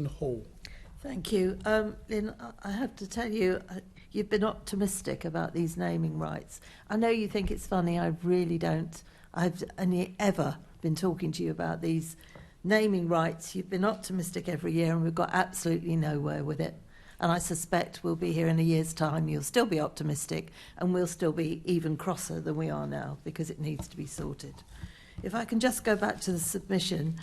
Hall. Thank you. Lyn, I have to tell you, you've been optimistic about these naming rights. I know you think it's funny, I really don't. I've only ever been talking to you about these naming rights. You've been optimistic every year and we've got absolutely nowhere with it. And I suspect we'll be here in a year's time, you'll still be optimistic and we'll still be even crosser than we are now because it needs to be sorted. If I can just go back to the submission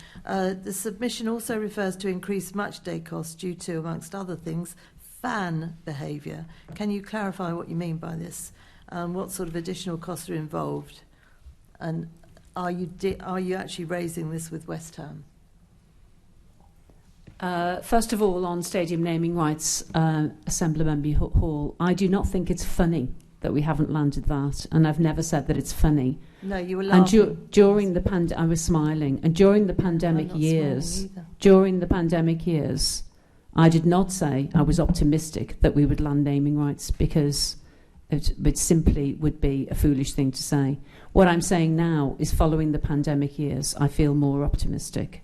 also refers to increased match day costs due to, amongst other things, fan behaviour. Can you clarify what you mean by this? What sort of additional costs are involved? And are you actually raising this with West Ham? First of all, on stadium naming rights, Assembly Hall, I do not think it's funny that we haven't landed that, and I've never said that it's funny. No, you were laughing. And during the I was smiling, and during the pandemic years, I did not say I was optimistic that we would land naming rights because it simply would be a foolish thing to say. What I'm saying now is, following the pandemic years, I feel more optimistic.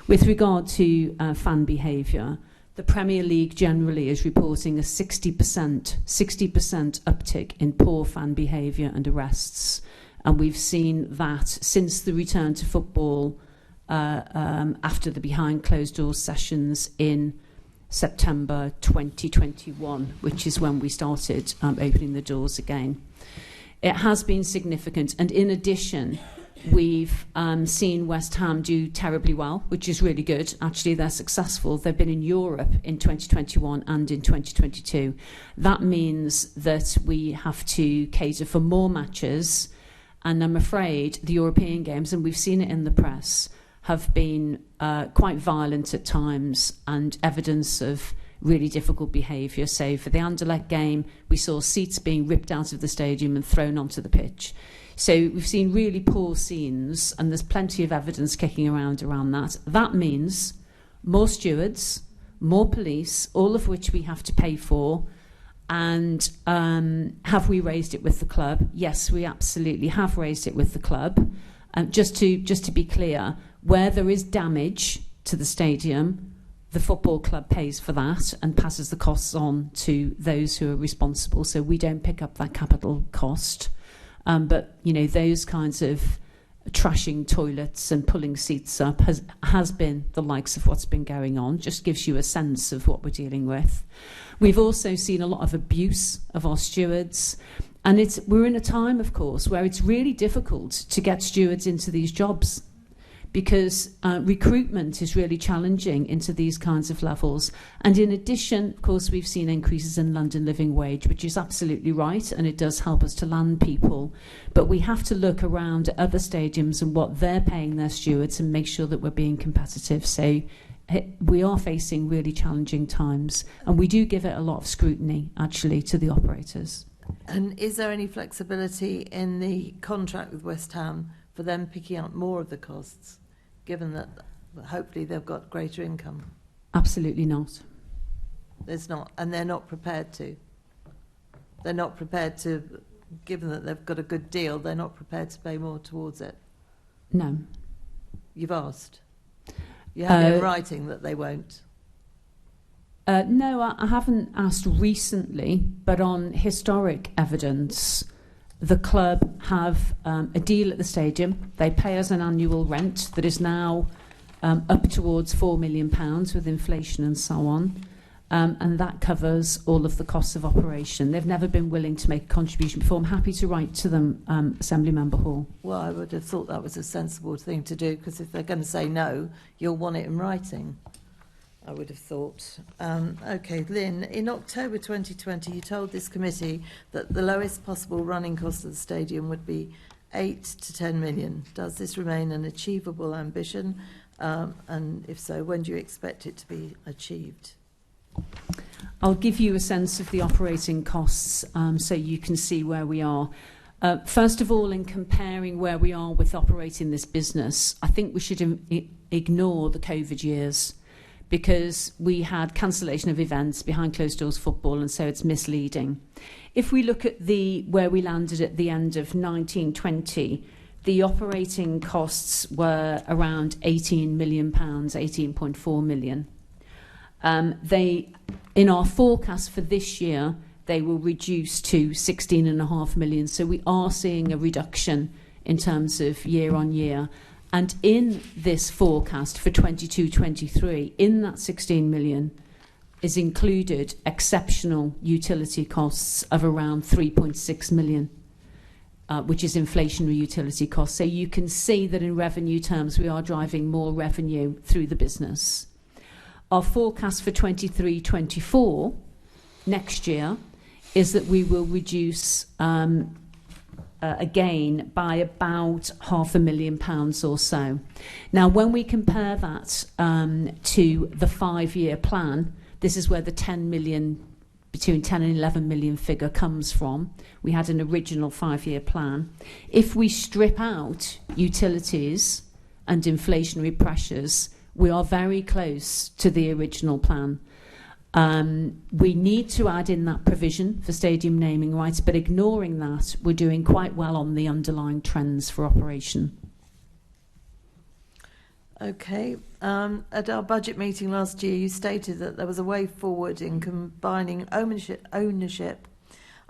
With regard to fan behaviour, the Premier League generally is reporting a 60% uptick in poor fan behaviour and arrests. And we've seen that since the return to football after the behind closed doors sessions in September 2021, which is when we started opening the doors again. It has been significant. And in addition, we've seen West Ham do terribly well, which is really good. Actually, they're successful. They've been in Europe in 2021 and in 2022. That means that we have to cater for more matches. And I'm afraid the European games, and we've seen it in the press, have been quite violent at times and evidence of really difficult behaviour. So for the Anderlecht game, we saw seats being ripped out of the stadium and thrown onto the pitch. So we've seen really poor scenes, and there's plenty of evidence kicking around that. That means more stewards, more police, all of which we have to pay for. And have we raised it with the club? Yes, we absolutely have raised it with the club. Just to be clear, where there is damage to the stadium, the football club pays for that and passes the costs on to those who are responsible. So we don't pick up that capital cost. But, you know, those kinds of trashing toilets and pulling seats up has been the likes of what's been going on. Just gives you a sense of what we're dealing with. We've also seen a lot of abuse of our stewards. And we're in a time, of course, where it's really difficult to get stewards into these jobs because recruitment is really challenging into these kinds of levels. And in addition, of course, we've seen increases in London living wage, which is absolutely right, and it does help us to land people. But we have to look around at other stadiums and what they're paying their stewards and make sure that we're being competitive. So we are facing really challenging times, and we do give it a lot of scrutiny, actually, to the operators. And is there any flexibility in the contract with West Ham for them picking up more of the costs, given that hopefully they've got greater income? Absolutely not. There's not, and they're not prepared to. They're not prepared to, given that they've got a good deal, they're not prepared to pay more towards it. No. You've asked. You have it in writing that they won't. No, I haven't asked recently, but on historic evidence, the club have a deal at the stadium. They pay us an annual rent that is now up towards £4 million with inflation and so on. And that covers all of the costs of operation. They've never been willing to make a contribution before. I'm happy to write to them, Assembly Member Hall. Well, I would have thought that was a sensible thing to do, because if they're going to say no, you'll want it in writing, I would have thought. OK, Lyn, in October 2020, you told this committee that the lowest possible running cost of the stadium would be 8 to 10 million. Does this remain an achievable ambition? And if so, when do you expect it to be achieved? I'll give you a sense of the operating costs so you can see where we are. First of all, in comparing where we are with operating this business, I think we should ignore the COVID years, because we had cancellation of events, behind closed doors football, and so it's misleading. If we look at where we landed at the end of 1920, the operating costs were around £18 million, 18.4 million. They, in our forecast for this year, they will reduce to 16.5 million. So we are seeing a reduction in terms of year on year. And in this forecast for 22-23, in that 16 million is included exceptional utility costs of around 3.6 million, which is inflationary utility costs. So you can see that in revenue terms, we are driving more revenue through the business. Our forecast for 23-24 next year is that we will reduce again by about £500,000 or so. Now, when we compare that to the 5-year plan, this is where the 10 million, between 10 and 11 million figure comes from. We had an original 5-year plan. If we strip out utilities and inflationary pressures, we are very close to the original plan. We need to add in that provision for stadium naming rights, but ignoring that, we're doing quite well on the underlying trends for operation. Okay. At our budget meeting last year, you stated that there was a way forward in combining ownership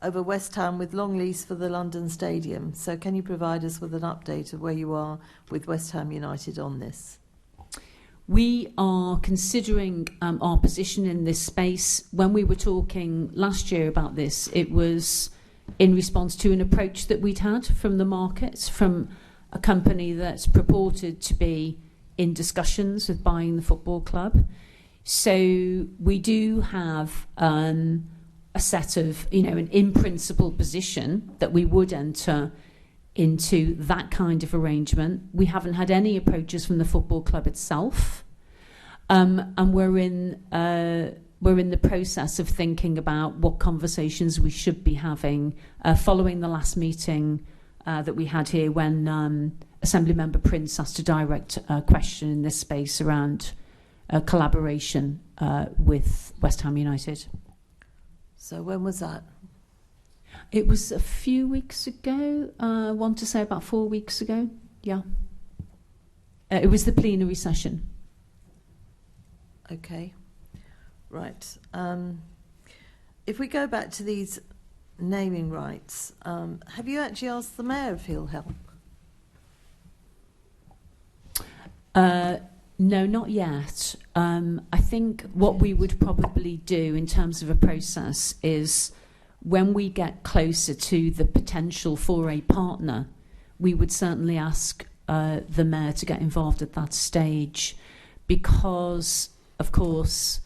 over West Ham with long lease for the London Stadium. So can you provide us with an update of where you are with West Ham United on this? We are considering our position in this space. When we were talking last year about this, it was in response to an approach that we'd had from the markets, from a company that's purported to be in discussions with buying the football club. So we do have a set of, an in-principle position that we would enter into that kind of arrangement. We haven't had any approaches from the football club itself, and we're in the process of thinking about what conversations we should be having following the last meeting that we had here, when Assembly Member Prince asked a direct question in this space around collaboration with West Ham United. So when was that? It was a few weeks ago. I want to say about 4 weeks ago. Yeah. It was the plenary session. Okay. Right. If we go back to these naming rights, have you actually asked the Mayor if he'll help? No, not yet. I think what we would probably do in terms of a process is, when we get closer to the potential for a partner, we would certainly ask the Mayor to get involved at that stage, because, of course,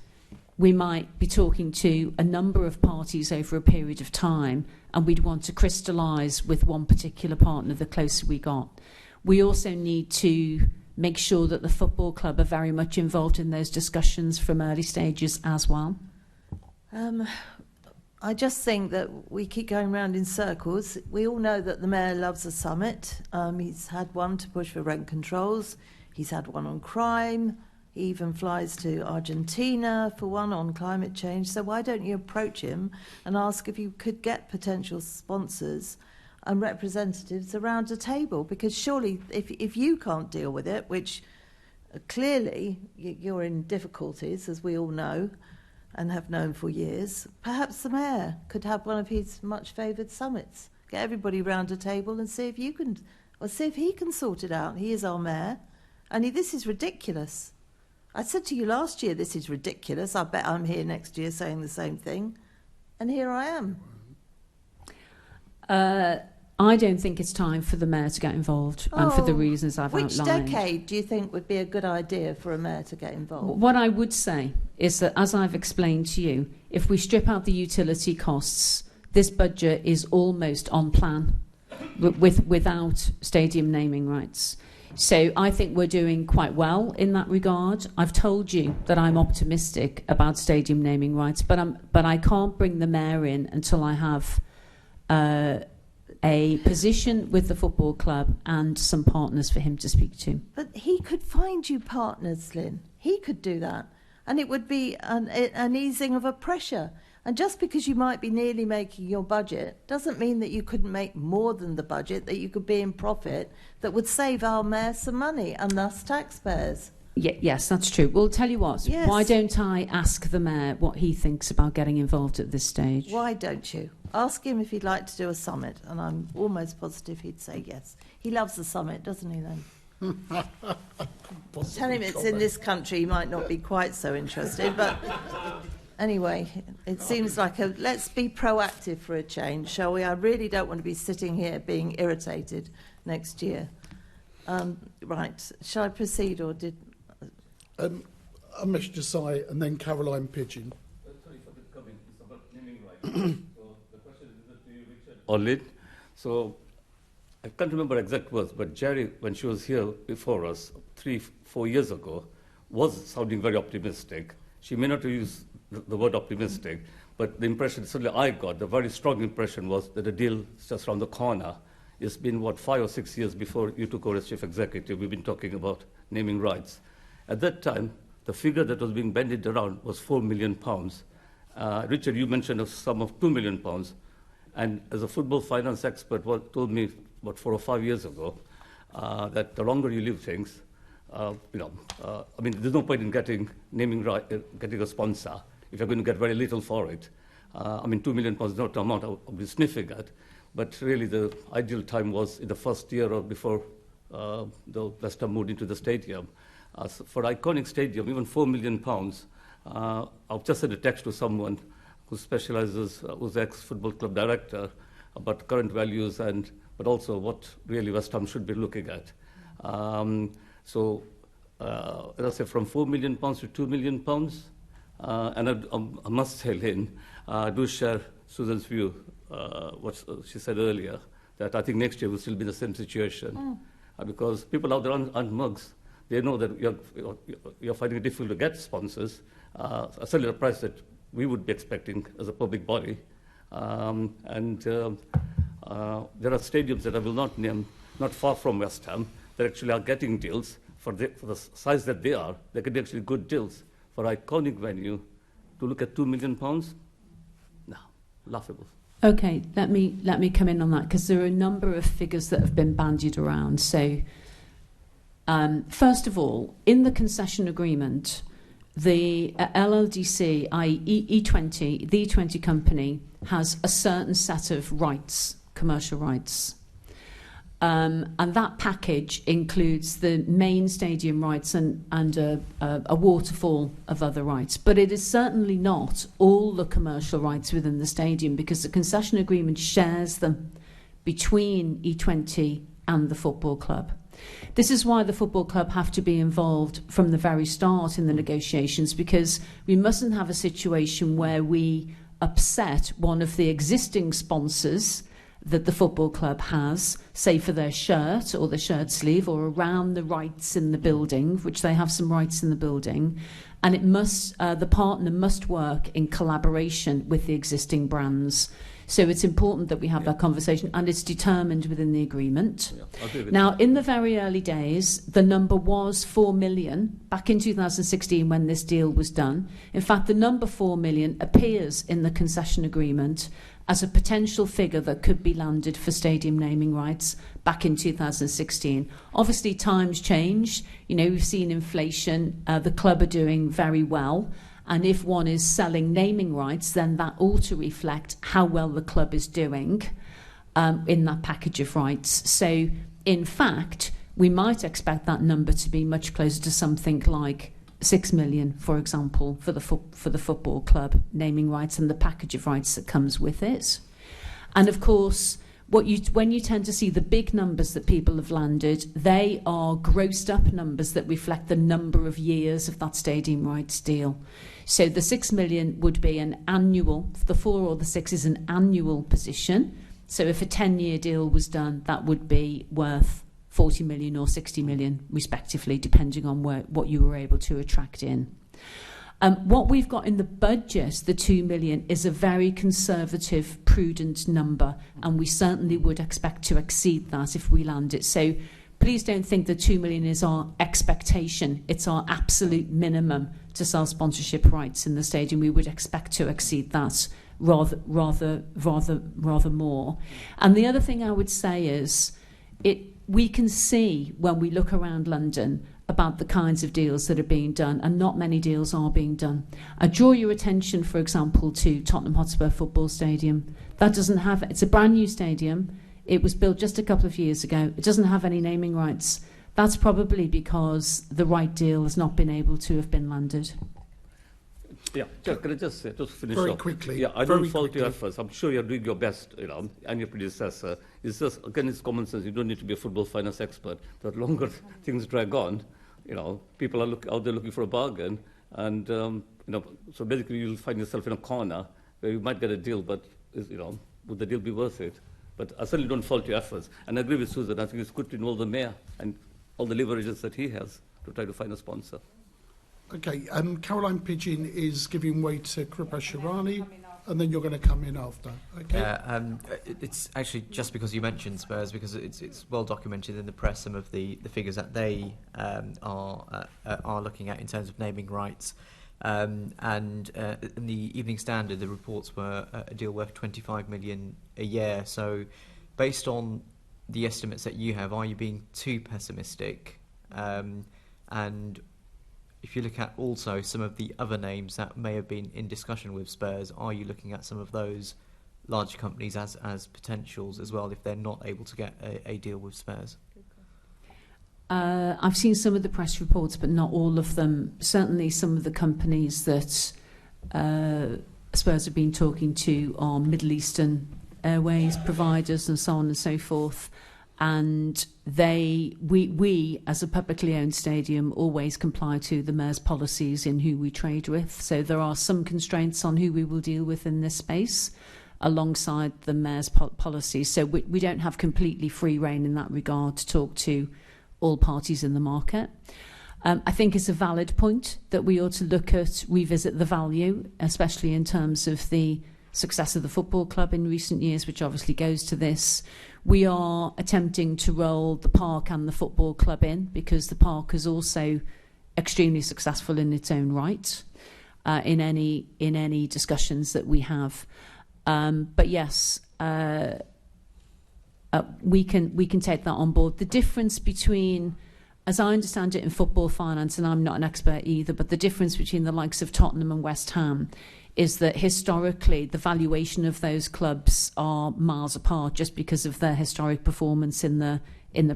we might be talking to a number of parties over a period of time, and we'd want to crystallise with one particular partner the closer we got. We also need to make sure that the football club are very much involved in those discussions from early stages as well. I just think that we keep going round in circles. We all know that the Mayor loves a summit. He's had one to push for rent controls. He's had one on crime. He even flies to Argentina for one on climate change. So why don't you approach him and ask if you could get potential sponsors and representatives around a table? Because surely if you can't deal with it, which clearly you're in difficulties, as we all know, and have known for years, perhaps the Mayor could have one of his much favoured summits. Get everybody round a table and see if you can, or see if he can sort it out. He is our Mayor, and this is ridiculous. I said to you last year, this is ridiculous. I bet I'm here next year saying the same thing, and here I am. I don't think it's time for the Mayor to get involved, and for the reasons I've outlined. Which decade do you think would be a good idea for a Mayor to get involved? What I would say is that, as I've explained to you, if we strip out the utility costs, this budget is almost on plan without stadium naming rights. So I think we're doing quite well in that regard. I've told you that I'm optimistic about stadium naming rights, but I can't bring the Mayor in until I have a position with the football club and some partners for him to speak to. But he could find you partners, Lyn. He could do that. And it would be an easing of a pressure. And just because you might be nearly making your budget doesn't mean that you couldn't make more than the budget, that you could be in profit, that would save our Mayor some money and thus taxpayers. Yes, that's true. Well, tell you what, Yes. why don't I ask the Mayor what he thinks about getting involved at this stage? Why don't you? Ask him if he'd like to do a summit, and I'm almost positive he'd say yes. He loves the summit, doesn't he, then? Tell him it's in this country, he might not be quite so interested, but anyway, it seems like let's be proactive for a change, shall we? I really don't want to be sitting here being irritated next year. Right, shall I proceed, or did... Amish Desai and then Caroline Pigeon. Sorry for the coming. It's about naming rights. So the question is to you, Richard or Lyn. So I can't remember exact words, but Jerry, when she was here before us 3-4 years ago, was sounding very optimistic. She may not use the word optimistic, but the impression certainly I got, the very strong impression was that the deal is just around the corner. It's been, 5 or 6 years before you took over as chief executive, we've been talking about naming rights. At that time, the figure that was being bandied around was £4 million. Richard, you mentioned a sum of £2 million. And as a football finance expert told me about 4 or 5 years ago, that the longer you leave things, I mean, there's no point in getting a sponsor if you're going to get very little for it. I mean, £2 million is not the amount I'll be sniffing at, but really the ideal time was in the first year or before the West Ham moved into the stadium. So for iconic stadium, even £4 million, I've just sent a text to someone who specializes, who's ex-football club director, about current values but also what really West Ham should be looking at. So, as I say, from £4 million to £2 million, and I must say, Lyn, I do share Susan's view, what she said earlier, that I think next year will still be the same situation, because people out there aren't mugs. They know that you're finding it difficult to get sponsors, certainly the price that we would be expecting as a public body. There are stadiums that I will not name, not far from West Ham, that actually are getting deals for the size that they are. They can be actually good deals for iconic venue. To look at £2 million, no, laughable. Okay, let me come in on that, because there are a number of figures that have been bandied around. So, first of all, in the concession agreement, the LLDC, i.e. E20, the E20 company, has a certain set of rights, commercial rights. And that package includes the main stadium rights and a waterfall of other rights. But it is certainly not all the commercial rights within the stadium, because the concession agreement shares them between E20 and the football club. This is why the football club have to be involved from the very start in the negotiations, because we mustn't have a situation where we upset one of the existing sponsors that the football club has, say for their shirt or the shirt sleeve or around the rights in the building, which they have some rights in the building, and it must the partner must work in collaboration with the existing brands. So it's important that we have that conversation, and it's determined within the agreement. Now, in the very early days, the number was 4 million back in 2016 when this deal was done. In fact, the number 4 million appears in the concession agreement as a potential figure that could be landed for stadium naming rights back in 2016. Obviously, times change. You know, we've seen inflation. The club are doing very well. And if one is selling naming rights, then that ought to reflect how well the club is doing in that package of rights. So, in fact, we might expect that number to be much closer to something like 6 million, for example, for the football club naming rights and the package of rights that comes with it. And of course, when you tend to see the big numbers that people have landed, they are grossed up numbers that reflect the number of years of that stadium rights deal. So the 6 million would be an annual, the 4 or the 6 is an annual position. So if a 10-year deal was done, that would be worth 40 million or 60 million, respectively, depending on what you were able to attract in. What we've got in the budget, the 2 million, is a very conservative, prudent number, and we certainly would expect to exceed that if we land it. So please don't think that 2 million is our expectation. It's our absolute minimum to sell sponsorship rights in the stadium. We would expect to exceed that rather more. And the other thing I would say is, we can see when we look around London about the kinds of deals that are being done, and not many deals are being done. I draw your attention, for example, to Tottenham Hotspur Football Stadium. That doesn't have, it's a brand new stadium. It was built just a couple of years ago. It doesn't have any naming rights. That's probably because the right deal has not been able to have been landed. Yeah, can I just finish Very off? quickly. Yeah, I very don't fault your quickly. efforts. I'm sure you're doing your best, and your predecessor. It's just, again, it's common sense. You don't need to be a football finance expert. The longer things drag on, people are out there looking for a bargain, and so basically you'll find yourself in a corner where you might get a deal, but would the deal be worth it? But I certainly don't fault your efforts, and I agree with Susan. I think it's good to involve the mayor and all the leverages that he has to try to find a sponsor. Okay, Caroline Pigeon is giving way to Kripa Sharani, and then you're going to come in after. Okay. It's actually just because you mentioned Spurs, because it's well documented in the press some of the figures that they are looking at in terms of naming rights. And in the Evening Standard, the reports were a deal worth 25 million a year. So, based on the estimates that you have, are you being too pessimistic? And if you look at also some of the other names that may have been in discussion with Spurs, are you looking at some of those larger companies as potentials as well if they're not able to get a deal with Spurs? I've seen some of the press reports, but not all of them. Certainly some of the companies that Spurs have been talking to are Middle Eastern Airways providers and so on and so forth. And we, as a publicly owned stadium, always comply to the mayor's policies in who we trade with. So there are some constraints on who we will deal with in this space, alongside the mayor's policies. So we don't have completely free rein in that regard to talk to all parties in the market. I think it's a valid point that we ought to revisit the value, especially in terms of the success of the football club in recent years, which obviously goes to this. We are attempting to roll the park and the football club in, because the park is also extremely successful in its own right, in any discussions that we have. But yes, we can take that on board. The difference between, as I understand it in football finance, and I'm not an expert either, but the difference between the likes of Tottenham and West Ham is that historically the valuation of those clubs are miles apart, just because of their historic performance in the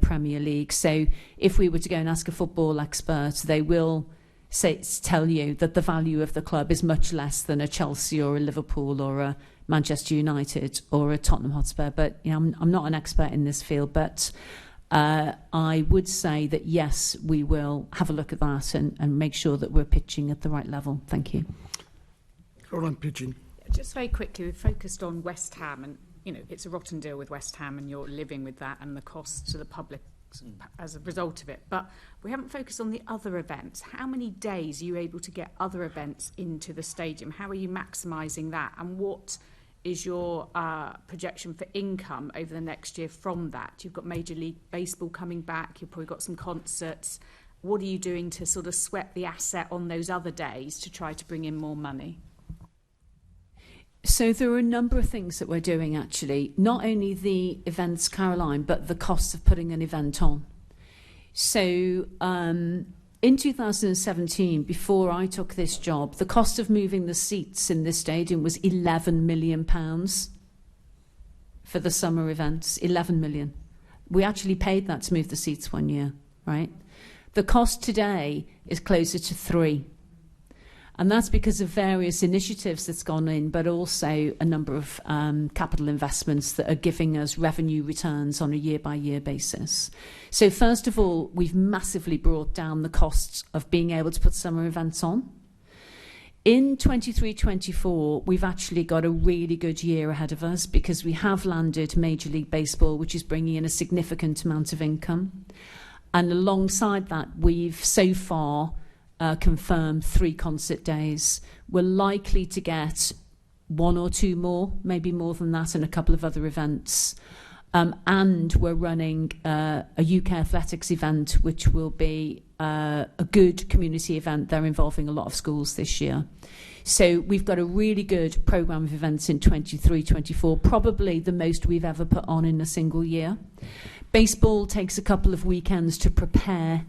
Premier League. So if we were to go and ask a football expert, they will tell you that the value of the club is much less than a Chelsea or a Liverpool or a Manchester United or a Tottenham Hotspur. But I'm not an expert in this field, but I would say that yes, we will have a look at that and make sure that we're pitching at the right level. Thank you. Caroline Pigeon. Just very quickly, we focused on West Ham, and it's a rotten deal with West Ham, and you're living with that and the cost to the public as a result of it. But we haven't focused on the other events. How many days are you able to get other events into the stadium? How are you maximising that? And what is your projection for income over the next year from that? You've got Major League Baseball coming back. You've probably got some concerts. What are you doing to sort of sweat the asset on those other days to try to bring in more money? So there are a number of things that we're doing, actually. Not only the events, Caroline, but the cost of putting an event on. So in 2017, before I took this job, the cost of moving the seats in this stadium was £11 million for the summer events. 11 million. We actually paid that to move the seats one year, right? The cost today is closer to 3. And that's because of various initiatives that's gone in, but also a number of capital investments that are giving us revenue returns on a year-by-year basis. So first of all, we've massively brought down the costs of being able to put summer events on. In 23-24, we've actually got a really good year ahead of us, because we have landed Major League Baseball, which is bringing in a significant amount of income. And alongside that, we've so far confirmed 3 concert days. We're likely to get 1 or 2 more, maybe more than that, and a couple of other events. And we're running a UK athletics event, which will be a good community event. They're involving a lot of schools this year. So we've got a really good programme of events in 23-24, probably the most we've ever put on in a single year. Baseball takes a couple of weekends to prepare.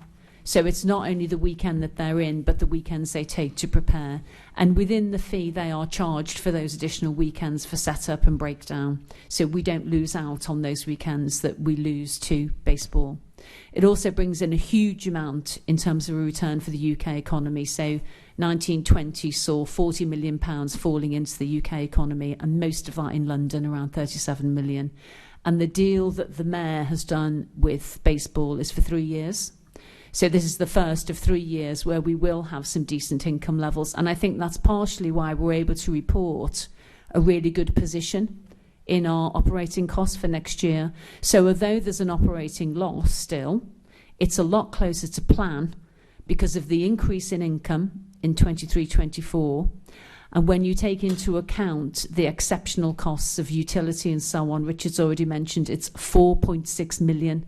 So it's not only the weekend that they're in, but the weekends they take to prepare. And within the fee, they are charged for those additional weekends for setup and breakdown. So we don't lose out on those weekends that we lose to baseball. It also brings in a huge amount in terms of a return for the UK economy. So 1920 saw £40 million falling into the UK economy, and most of that in London, around 37 million. And the deal that the Mayor has done with baseball is for 3 years. So this is the first of 3 years where we will have some decent income levels. And I think that's partially why we're able to report a really good position in our operating costs for next year. So although there's an operating loss still, it's a lot closer to plan because of the increase in income in 23-24. And when you take into account the exceptional costs of utility and so on, Richard's already mentioned, it's 4.6 million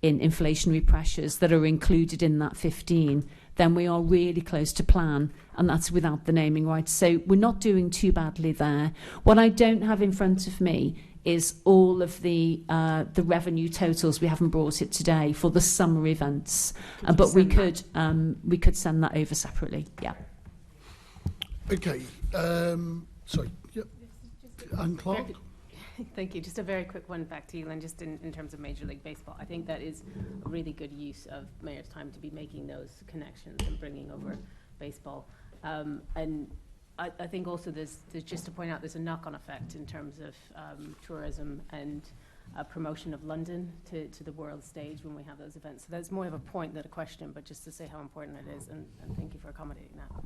in inflationary pressures that are included in that 15, then we are really close to plan, and that's without the naming rights. So we're not doing too badly there. What I don't have in front of me is all of the revenue totals. We haven't brought it today for the summer events, but we could send that over separately. Yeah. Okay. Sorry. Yep. Anne Clark. Thank you. Just a very quick one back to you, Lynn, just in terms of Major League Baseball. I think that is a really good use of Mayor's time to be making those connections and bringing over baseball. And I think also there's just to point out there's a knock-on effect in terms of tourism and promotion of London to the world stage when we have those events. So that's more of a point than a question, but just to say how important it is, and thank you for accommodating that.